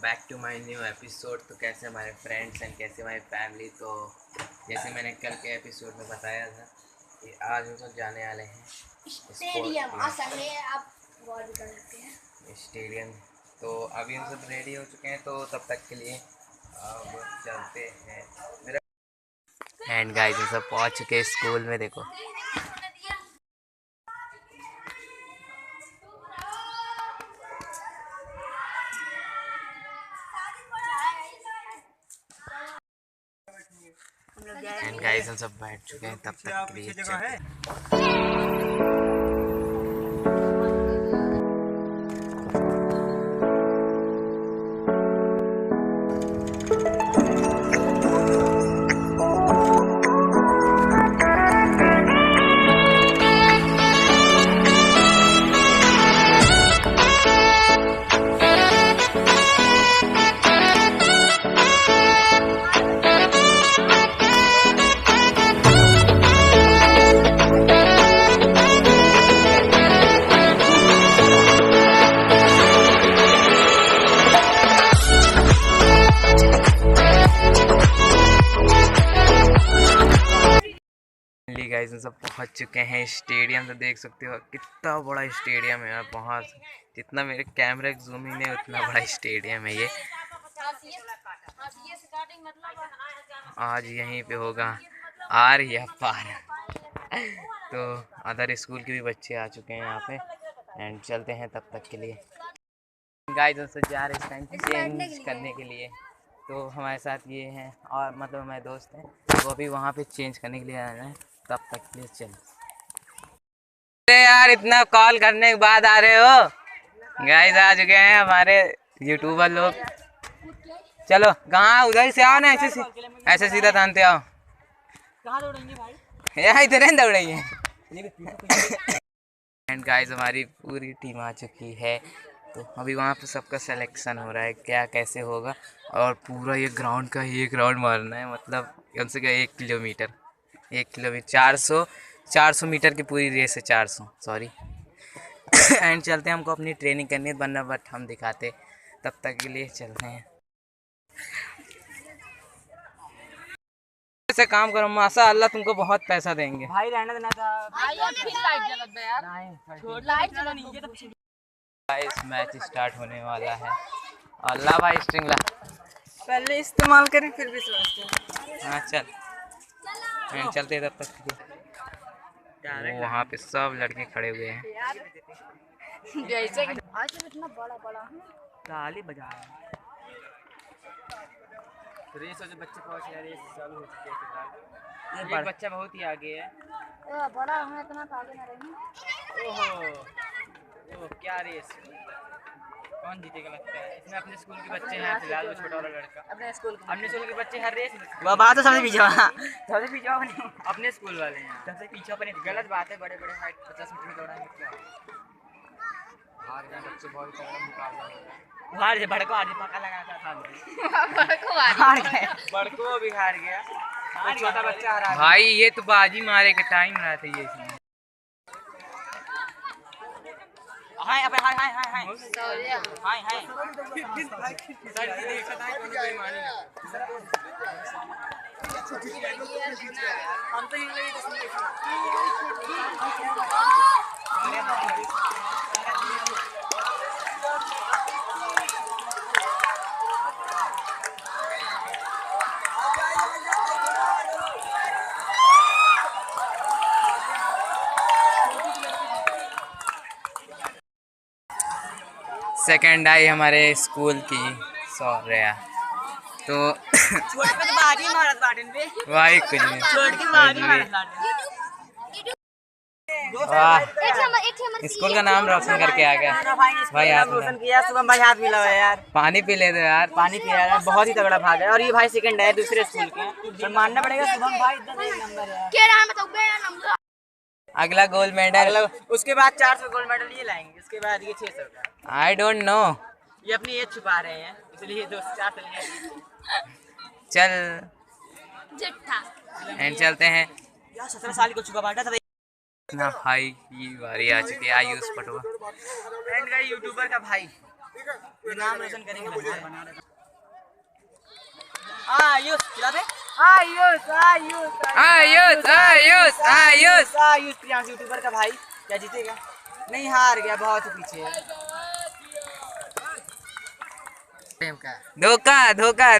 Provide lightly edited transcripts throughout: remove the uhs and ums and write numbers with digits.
Back to my new episode. तो कैसे हमारे फ्रेंड्स एंड कैसे हमारी फैमिली। तो जैसे मैंने कल के एपिसोड में बताया था कि आज हम सब जाने वाले हैं स्टेडियम। तो अभी हम सब रेडी हो चुके हैं, तो तब तक के लिए अब चलते हैं। एंड गाइस हम सब पहुंच चुके हैं स्कूल में। देखो एंड गाइस हम सब बैठ चुके हैं, तब तक के लिए चलते हैं। गाइस हम सब पहुंच चुके हैं स्टेडियम। तो देख सकते हो कितना बड़ा स्टेडियम है यार। वहाँ जितना मेरे कैमरे जूम इन है उतना बड़ा स्टेडियम है ये। आज यहीं पे होगा आर या पार। तो अदर स्कूल के भी बच्चे आ चुके हैं यहाँ पे एंड चलते हैं तब तक के लिए। गाइस हम सब जा रहे हैं चेंज करने के लिए। तो हमारे साथ ये हैं और मतलब हमारे दोस्त हैं, वो अभी वहाँ पे चेंज करने के लिए आए हैं। तब तक के लिए चल। अरे यार इतना कॉल करने के बाद आ रहे हो। गाइस आ चुके हैं हमारे यूट्यूबर लोग। चलो कहाँ उधर से आओ ना, ऐसे सीधा तानते आओ। कहाँ दौड़ेंगे भाई? यहाँ इधर दौड़ेंगे। एंड गाइस हमारी पूरी टीम आ चुकी है। तो अभी वहाँ पे सबका सिलेक्शन हो रहा है, क्या कैसे होगा। और पूरा ये ग्राउंड का ही एक राउंड मारना है, मतलब कम से कम 1 किलोमीटर 400 मीटर की पूरी रेस है। 400 सॉरी। एंड चलते हैं, हमको अपनी ट्रेनिंग करनी है बनना, बट हम दिखाते। तब तक के लिए चलते हैं। ऐसे काम करो माशा अल्लाह तुमको बहुत पैसा देंगे भाई। रहने देना था भाई, गाइस मैच स्टार्ट होने वाला है। अल्लाह भाई स्ट्रिंग ला पहले इस्तेमाल करें फिर भी समझते। हाँ चल एंड चलते तब तक। वहाँ पे सब लड़के खड़े हुए हैं। जैसे आज इतना बड़ा बड़ा ताली बजा रेस हो जो बच्चे पहुँच रहे हैं। रेस चालू हो चुकी है फिलहाल। ये बच्चा बहुत ही आगे है। बड़ा हमें इतना आगे ना रहेंगे। ओहो क्या रेस, कौन जीतेगा लगता है? इसमें अपने स्कूल के बच्चे हैं फिलहाल। वो छोटा वाला लड़का अपने स्कूल के बच्चे हर रेस वो बात तो सबसे पीछे अपने स्कूल वाले हैं सबसे पीछे पर। गलत बात है, बड़े बड़े हाइट 50 मीटर में दौड़ाएंगे क्या? हार गए बच्चे, बहुत तगड़ा मुकाबला हो रहा है। हार गए बड़को, आज पक्का लगाता था हार गए। बड़को भी हार गया, छोटा बच्चा हारा भाई। ये तो बाजी मारे के टाइम रहा था ये। हाय अबे हाय हाय हाय हाय हाय हाय सर जी देखा था कोनो बेईमानी ना। हम तो ये सेकेंड आई हमारे स्कूल की सौर्या। तो भाई कुछ स्कूल का नाम रोशन करके आ गया भाई। हाथ रोशन किया शुभम भाई, हाथ मिला है यार। पानी पी ले दो यार, पानी पिया यार। बहुत ही तगड़ा भाग है। और ये भाई सेकंड है दूसरे स्कूल के, तो मानना पड़ेगा शुभम भाई नंबर है। अगला गोल्ड मेडल, उसके बाद 400 गोल्ड मेडल ये लाएंगे। उसके बाद ये 600 का। आई डोंट नो, ये अपनी एज छुपा रहे हैं इसलिए 2 चल एंड चलते हैं। 17 साल को छुपा बांटा था ना भाई। ये बारी आ चुकी है आयुष पटवा एंड का यूट्यूबर का भाई। नाम रोशन करेंगे। आयुष खिला दे। आयुष आयुष आयुष आयुष आयुष आयुष प्रियांश यूट्यूबर का भाई क्या जीतेगा? नहीं, हार गया, बहुत पीछे है। धोखा धोखा।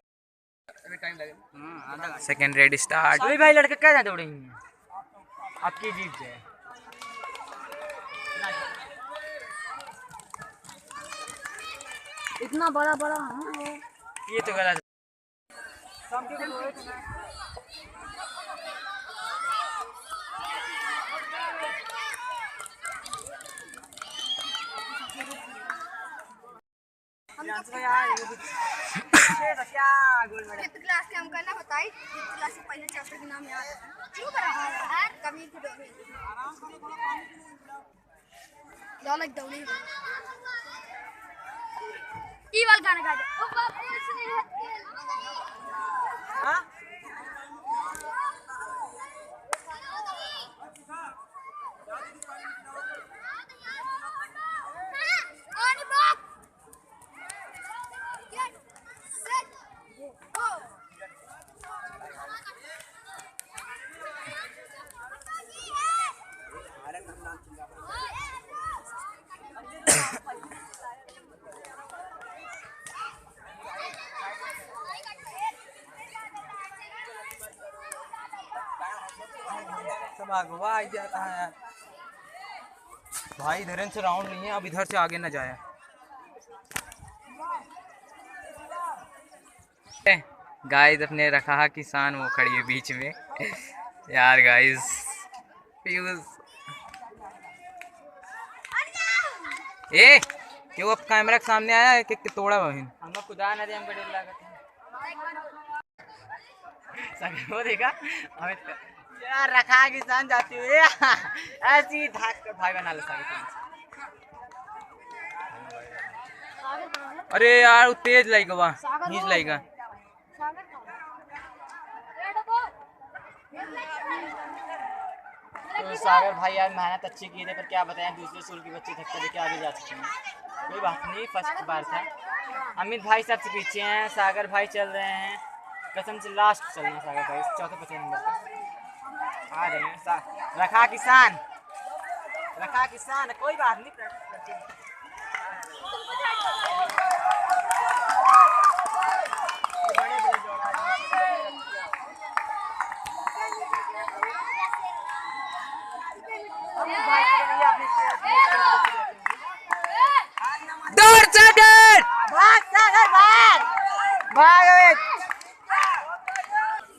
टाइम लगेगा। Second ready start. अभी भाई लड़के क्या दौड़ेंगे? आपकी जीत है। इतना बड़ा बड़ा है ये तो गलत। क्लास के हम करना बताई। क्लास से पहले चैप्टर के नाम याद है। क्यों रहा है कभी लॉलक दौड़ी ई वाला गाना गा दे। ओ बाप रे इसने हां on box get set go. सब अगवा जाता है भाई। इधर से राउंड नहीं है, अब इधर से आगे न जाए। गाइस अपने रखा किसान वो खड़ी है बीच में यार। गाइस फ्यूज ए क्यों अब कैमरा के सामने आया है कि तोड़ा बहन हम खुदा ना दे हमको डर लगा वो देखा अमित यार रखा किसान जाती हुई ऐसी धाक कर भाई बना लेता है। अरे यार वो तेज लाइगा वहाँ नीच लाइगा। तो सागर भाई यार मेहनत अच्छी की थी, पर क्या बताएं दूसरे स्कूल के बच्चे धक्का देके आगे जा चुके हैं। कोई बात नहीं, फर्स्ट बार था। अमित भाई सबसे पीछे हैं, सागर भाई चल रहे हैं कसम से लास्ट चल रहे हैं। सागर भाई चौथे 5 नंबर पे आ रहे हैं। रखा किसान कोई बात नहीं। दौड़ सागर भाग, सागर भाग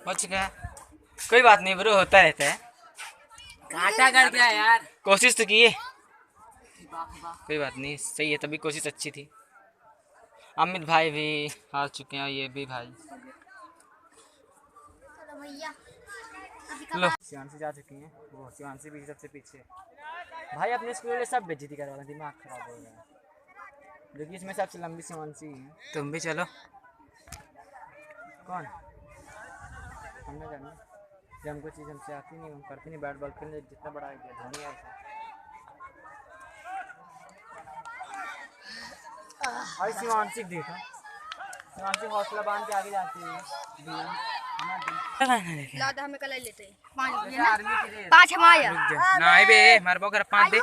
बच गया। कोई बात नहीं ब्रो, होता रहता है। काटा कर गया यार, कोशिश तो किए। कोई बात नहीं, सही है, तभी कोशिश अच्छी थी। अमित भाई भी हार चुके हैं, ये भी भाई। लो शिवांशी जा चुकी हैं, वो शिवांशी भी सबसे पीछे। भाई अपने स्कूल में सब बेइज्जती करवा रहे, दिमाग खराब हो गया। लेकिन इसमें सबसे लंबी शिवांशी है। तुम भी चलो। कौन? हमने करना जब हमको चीज़ हमसे आती नहीं, हम करते नहीं। बैट बॉल खेलने जितना बड़ा आइडिया धोनी है और शिवांशी देखा, शिवांशी हौसला बांध के आगे जाती है। हमें कल लेते हैं 5 हमारे ना बे मार बो कर 5 दे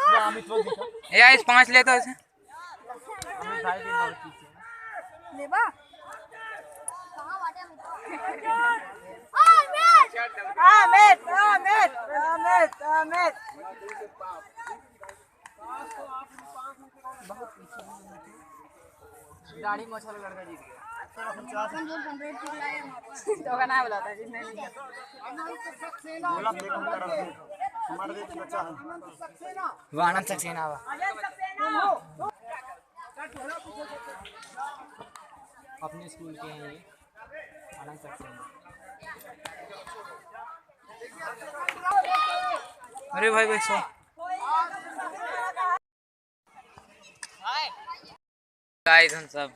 ए आइस 5 ले तो ऐसे अमित भाई भी बहुत पीछे है। लेबा कहां बाटे अमित बहुत पीछे। दाढ़ी मोछ वाला लड़का जीत गया। तो का नाम बताता है जिसने वो आनंद सक्सेना अपने स्कूल के हैं ये आनंद सक्सेना। अरे भाई भाई सो गाइस हम सब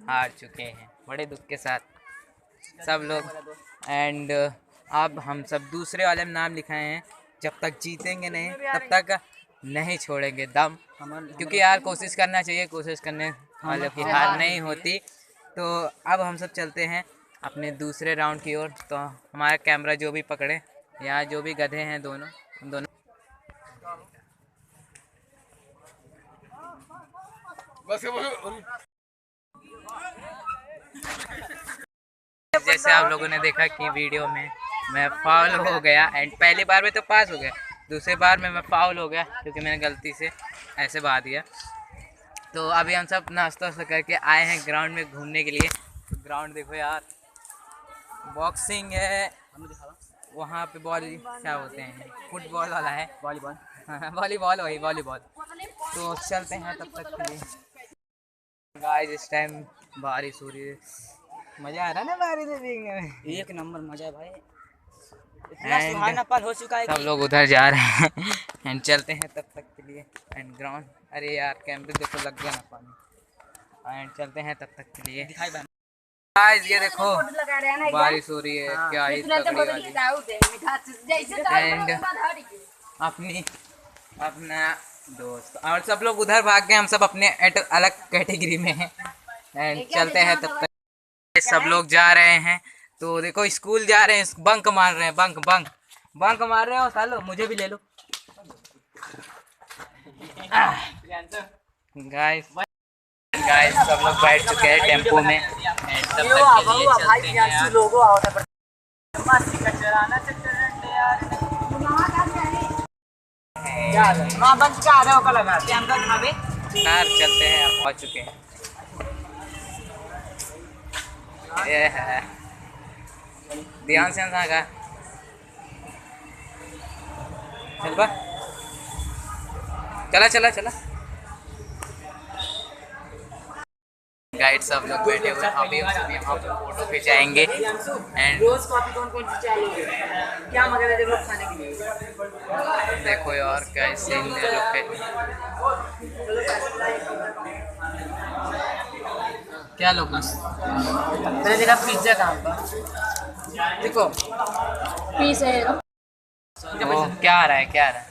हार चुके हैं बड़े दुख के साथ सब लोग। एंड अब हम सब दूसरे वाले में नाम लिखाए हैं। जब तक जीतेंगे नहीं तब तक नहीं छोड़ेंगे दम, क्योंकि यार कोशिश करना चाहिए। कोशिश करने वालों की हार नहीं होती। तो अब हम सब चलते हैं अपने दूसरे राउंड की ओर। तो हमारा कैमरा जो भी पकड़े, यहाँ जो भी गधे हैं दोनों, उन दोनों जैसे आप लोगों ने देखा कि वीडियो में मैं फाउल हो गया एंड पहली बार में तो पास हो गया, दूसरी बार में मैं फाउल हो गया क्योंकि मैंने गलती से ऐसे बहा दिया। तो अभी हम सब नाश्ता वास्ता करके आए हैं ग्राउंड में घूमने के लिए। तो ग्राउंड देखो यार, बॉक्सिंग है, वहाँ पे बॉल क्या बोलते हैं, फुटबॉल वाला है, वॉलीबॉल वॉलीबॉल वही वॉलीबॉल। तो चलते हैं तब तक के लिए। गाइस इस टाइम बारिश हो रही है, मज़ा आ रहा है ना बारिश में भीगने में, एक नंबर मजा है भाई। इतना सुहाना पल हो चुका है सब लोग उधर जा रहे हैं एंड चलते हैं तब तक के लिए। एंड ग्राउंड, अरे यार कैंप देखो लग गया ना पानी। एंड चलते हैं तब तक के लिए। दिखाई बा गाइस ये देखो बारिश हो रही है, क्या ही तगड़ी वाली। एंड अपनी अपना दोस्त और सब लोग उधर भाग गए, हम सब अपने अलग कैटेगरी में हैं। एंड चलते हैं तब तक। सब लोग जा रहे हैं, तो देखो स्कूल जा रहे हैं, बंक मार रहे हैं, बंक बंक बंक मार रहे हो सालो, मुझे भी ले लो। गाइस गाइस सब लोग बैठ चुके हैं टेम्पो में एंड तब तक के लिए चलते हैं यार। कार चलते हैं, आप पहुँच चुके हैं। ये है ध्यान से का चल बा, चला चला चला। गाइड सब लोग बैठे हुए हैं, अभी हम सब यहाँ पे फोटो खिंचाएंगे। एंड रोज कॉफी कौन कौन सी चालू है, क्या मगर है लोग खाने के लिए। देखो यार कैसे इन लोग के क्या लोग मैंने देखा पिज्जा कहाँ पर, देखो पीस है। वो क्या आ रहा है, क्या आ रहा है,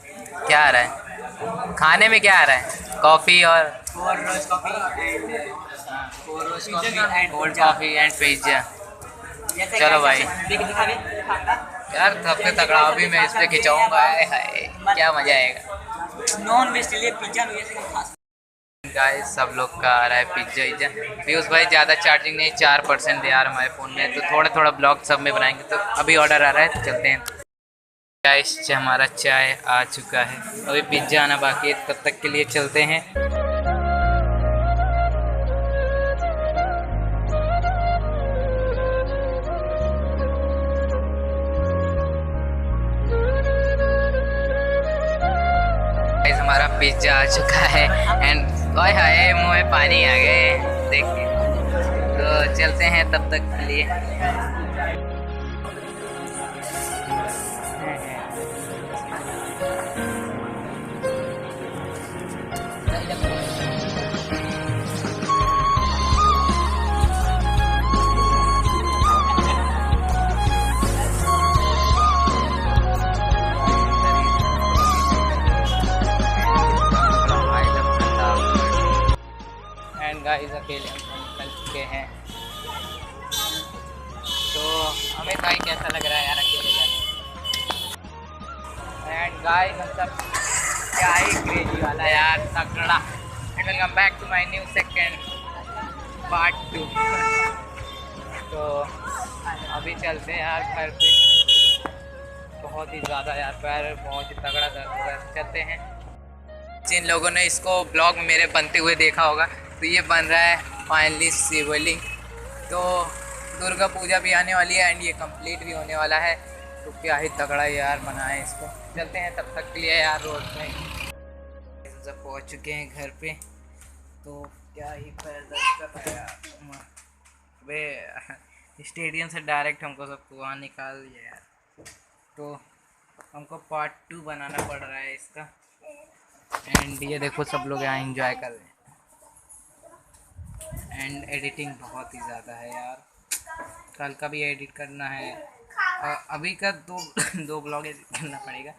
क्या आ रहा है खाने में, क्या आ रहा है, कॉफ़ी और रोज coffee cold coffee and pizza. चलो भाई यार सबसे तगड़ा अभी मैं इस पे खिंचाऊंगा, क्या मजा आएगा। नॉन वेज के लिए पिज्जा गाइस सब लोग का आ रहा है पिज्जा विज्जा। व्यूज़ भाई ज़्यादा चार्जिंग नहीं, 4% दे आ रहा हमारे फ़ोन में, तो थोड़ा थोड़ा ब्लॉग सब में बनाएंगे। तो अभी ऑर्डर आ रहा है, तो चलते हैं। गाइस हमारा चाय आ चुका है, अभी पिज्ज़ा आना बाकी है, तब तक के लिए चलते हैं। हमारा पिज्जा आ चुका है एंड ओए हाय मुँह में पानी आ गए देख के। तो चलते हैं तब तक के लिए। गाइस अकेले हम निकल चुके हैं, तो हमें भाई कैसा लग रहा है यार अकेले जाने। एंड गाइस हम सब क्या ही क्रेजी वाला है यार, तगड़ा। And welcome back to my new second part 2। तो अभी चलते हैं यार घर पे, बहुत ही ज़्यादा यार पैर बहुत ही तगड़ा दर्द हो रहा है। चलते हैं। जिन लोगों ने इसको ब्लॉग में मेरे बनते हुए देखा होगा, तो ये बन रहा है फाइनली शिवलिंग। तो दुर्गा पूजा भी आने वाली है एंड ये कंप्लीट भी होने वाला है, तो क्या ही तगड़ा यार बना है इसको। चलते हैं तब तक के लिए यार रोड पे। सब पहुंच चुके हैं घर पे, तो क्या ही पैर दर्द कर रहा है यार। वे स्टेडियम से डायरेक्ट हमको सबको वहाँ निकाल दिया यार, तो हमको पार्ट 2 बनाना पड़ रहा है इसका। एंड ये देखो सब लोग यहाँ एंजॉय कर रहे हैं। एंड एडिटिंग बहुत ही ज़्यादा है यार, कल का भी एडिट करना है और अभी का दो ब्लॉग एडिट करना पड़ेगा।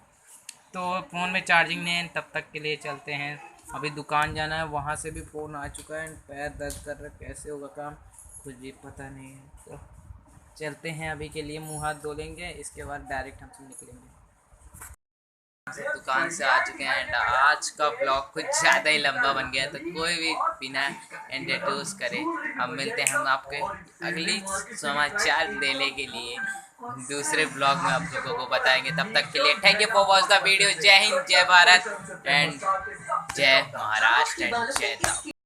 तो फ़ोन में चार्जिंग नहीं है, तब तक के लिए चलते हैं अभी दुकान जाना है, वहाँ से भी फ़ोन आ चुका है, पैर दर्द कर रहा है, कैसे होगा काम कुछ भी पता नहीं है। तो चलते हैं, अभी के लिए मुँह हाथ धो लेंगे, इसके बाद डायरेक्ट हमसे निकलेंगे। दुकान से आ चुके हैं एंड आज का ब्लॉग कुछ ज़्यादा ही लंबा बन गया, तो कोई भी बिना इंट्रोड्यूस करे अब मिलते हैं हम आपके अगली समाचार देने के लिए दूसरे ब्लॉग में आप लोगों को बताएंगे। तब तक के लिए thank you for watch the video. जय हिंद, जय भारत एंड जय महाराष्ट्र एंड जय